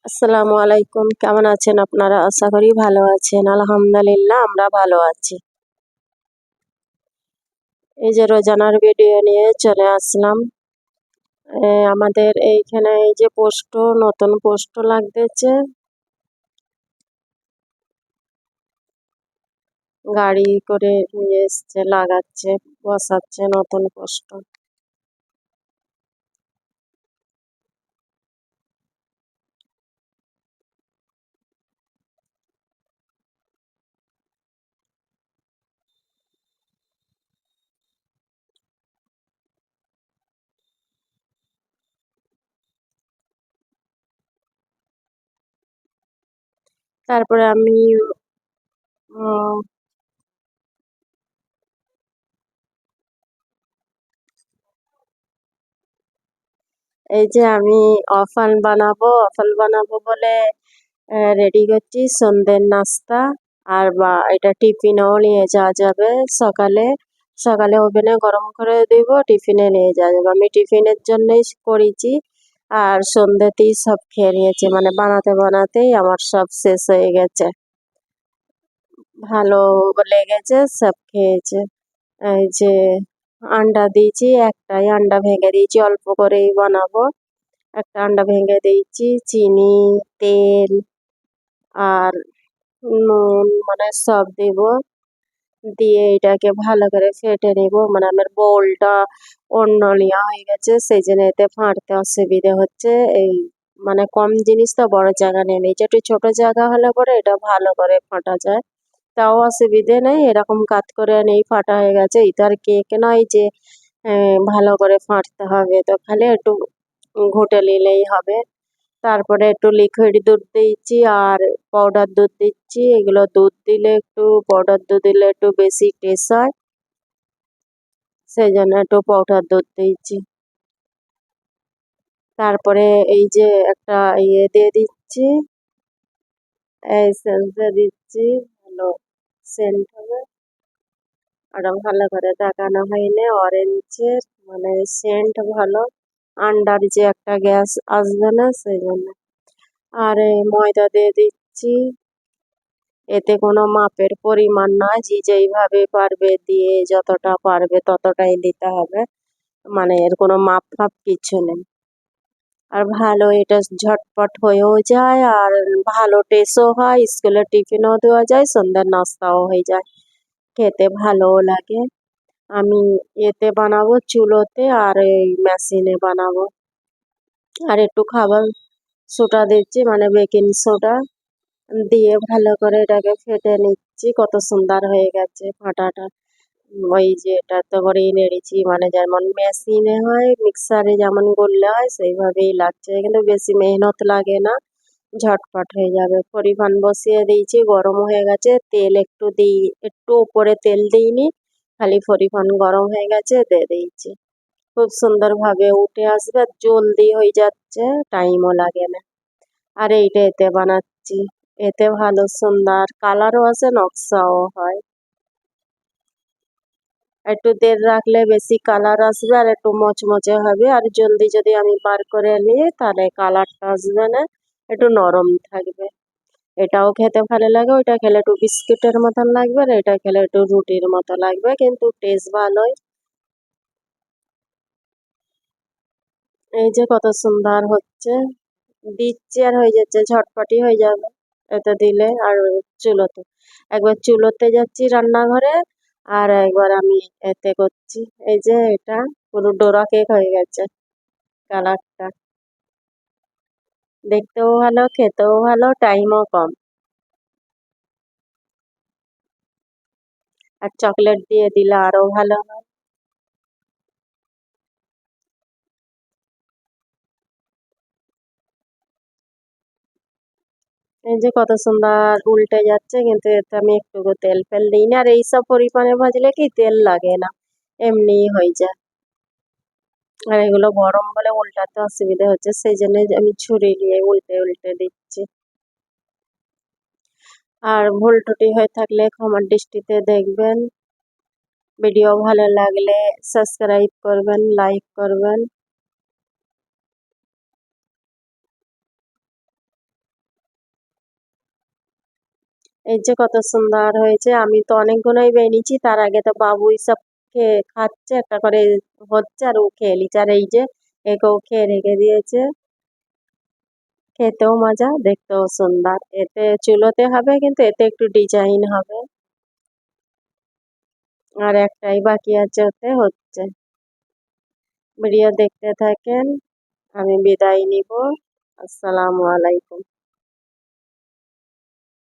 আসসালামু আলাইকুম, কেমন আছেন আপনারা? আশা করি ভালো আছেন। আলহামদুলিল্লাহ আমরা ভালো আছি। এই যে রোজানার ভিডিও নিয়ে চলে আসলাম। আমাদের এইখানে এই যে নতুন পোস্ট লাগতেছে, গাড়ি করে নিয়ে এসছে, লাগাচ্ছে, বসাচ্ছে নতুন পোস্ট। তারপরে আমি উম, এই যে আমি অফাল বানাবো বলে রেডি করছি সন্ধ্যের নাস্তা। আর বা এটা টিফিনেও নিয়ে যাওয়া যাবে। সকালে সকালে ওভেনে গরম করে দিব, টিফিনে নিয়ে যাওয়া যাবে। আমি টিফিনের জন্যই করেছি। আর সন্ধ্যেতেই সব খেয়ে নিয়েছে, মানে বানাতে বানাতেই আমার সব শেষ হয়ে গেছে। ভালো লেগেছে, সব খেয়েছে। এই যে আন্ডা দিয়েছি, একটাই আন্ডা ভেঙে দিয়েছি, অল্প করেই বানাবো। একটা আন্ডা ভেঙে দিয়েছি, চিনি, তেল আর নুন মানে সব দিব। দিয়ে এটাকে ভালো করে ফেটে নিব। মানে আমার বোলটা অন্য নেওয়া হয়ে গেছে, সেই জন্য এতে ফাটতে অসুবিধে হচ্ছে। এই মানে কম জিনিস তো বড় জায়গা নিয়ে নিয়েছে, একটু ছোট জায়গা হলে পরে এটা ভালো করে ফাটা যায়। তাও অসুবিধে নেই, এরকম কাত করে নেই, ফাটা হয়ে গেছে। ইতার কেক নয় যে ভালো করে ফাটতে হবে, তো খালি একটু ঘুটে নিলেই হবে। তারপরে একটু লিকুইড দুধ দিচ্ছি আর পাউডার দুধ দিচ্ছি। এগুলো দুধ দিলে একটু, পাউডার দুধ দিলে একটু বেশি টেস্ট হয়, সেই জন্য একটু পাউডার দুধ দিচ্ছি। তারপরে এই যে একটা ইয়ে দিয়ে দিচ্ছি, এসেন্স দিচ্ছি, ভালো সেন্ট হবে। আর ভালো করে দেখানো হয়নি অরেঞ্জের, মানে সেন্ট ভালো, আন্ডার যে একটা গ্যাস আসবে না সেই জন্য। আর এই ময়দা দিয়ে দিচ্ছি। এতে কোনো মাপের পরিমাণ নয়, যে যেইভাবে পারবে দিয়ে যতটা পারবে ততটাই দিতে হবে, মানে এর কোনো মাপ ফাপ কিছু নেই। আর ভালো এটা ঝটপট হয়েও যায়, আর ভালো টেস্টও হয়, স্কুলের টিফিনও দেওয়া যায়, সন্ধ্যার নাস্তাও হয়ে যায়, খেতে ভালোও লাগে। আমি এতে বানাবো, চুলোতে, আর এই মেশিনে বানাবো। আর একটু খাবার সোডা দিচ্ছি, মানে বেকিং সোডা দিয়ে ভালো করে এটাকে ফেটে নিচ্ছি। কত সুন্দর হয়ে গেছে ফাটাটা। ওই যে এটা তো করেই নেড়েছি, মানে যেমন মেশিনে হয়, মিক্সারে যেমন করলে হয় সেইভাবেই লাগছে, কিন্তু বেশি মেহনত লাগে না, ঝটপট হয়ে যাবে। পরিমাণ বসিয়ে দিয়েছি, গরম হয়ে গেছে, তেল একটু দিই, একটু উপরে তেল দিইনি, খালি পরিমাণ গরম হয়ে গেছে দিয়ে দিয়েছি। খুব সুন্দরভাবে উঠে আসবে, জলদি হয়ে যাচ্ছে, টাইমও লাগে না। আর এইটা এতে বানাচ্ছি, এতে ভালো সুন্দর কালারও আছে, নকশাও হয়। একটু তেল রাখলে বেশি কালার আসবে আর একটু মচমচে হবে। আর জলদি যদি আমি বার করে নিই তাহলে কালারটা আসবে না, একটু নরম থাকবে। এটাও খেতে ভালো লাগে, ওইটা খেলে একটু বিস্কিটের মতন লাগবে, আর এটা খেলে একটু রুটির মতো লাগবে, কিন্তু টেস্ট ভালোই। এই যে কত সুন্দর হচ্ছে, দিচ্ছি আর হয়ে যাচ্ছে, ঝটপটি হয়ে যাবে এতে দিলে। আর চুলোতে, একবার চুলোতে যাচ্ছি রান্নাঘরে, আর একবার আমি এতে করছি। এই যে এটা পুরো ডোরা কেক হয়ে গেছে, কালারটা দেখতেও ভালো, খেতেও ভালো, টাইমও কম। আর চকলেট দিয়ে দিলে আরো ভালো হয়। এই যে কত সুন্দর উল্টে যাচ্ছে, কিন্তু এতে আমি একটুকু তেল ফেল দিই না। আর এইসব পরিমাণে ভাজলে কি তেল লাগে না, এমনি হয়ে যায়। আর এগুলো গরম বলে উল্টাতে অসুবিধা হচ্ছে, সেই জন্য আমি ছুরি দিয়ে উল্টে উল্টে দিচ্ছি। আর ভুল ত্রুটি হয়ে থাকলে ক্ষমার দৃষ্টিতে দেখবেন। ভিডিও ভালো লাগলে সাবস্ক্রাইব করবেন, লাইক করবেন। এই যে কত সুন্দর হয়েছে, আমি তো অনেকগুলোই বেনিয়েছি, তার আগে তো বাবুই সব খেয়ে খাচ্ছে, একটা করে হচ্ছে আর ও খেয়ে নিচ্ছে, আর এই যে একেও খেয়ে রেখে দিয়েছে। খেতেও মজা, দেখতেও সুন্দর। এতে চুলোতে হবে, কিন্তু এতে একটু ডিজাইন হবে। আর একটাই বাকি আছে, ওতে হচ্ছে। ভিডিও দেখতে থাকেন, আমি বিদায় নিব। আসসালামু আলাইকুম।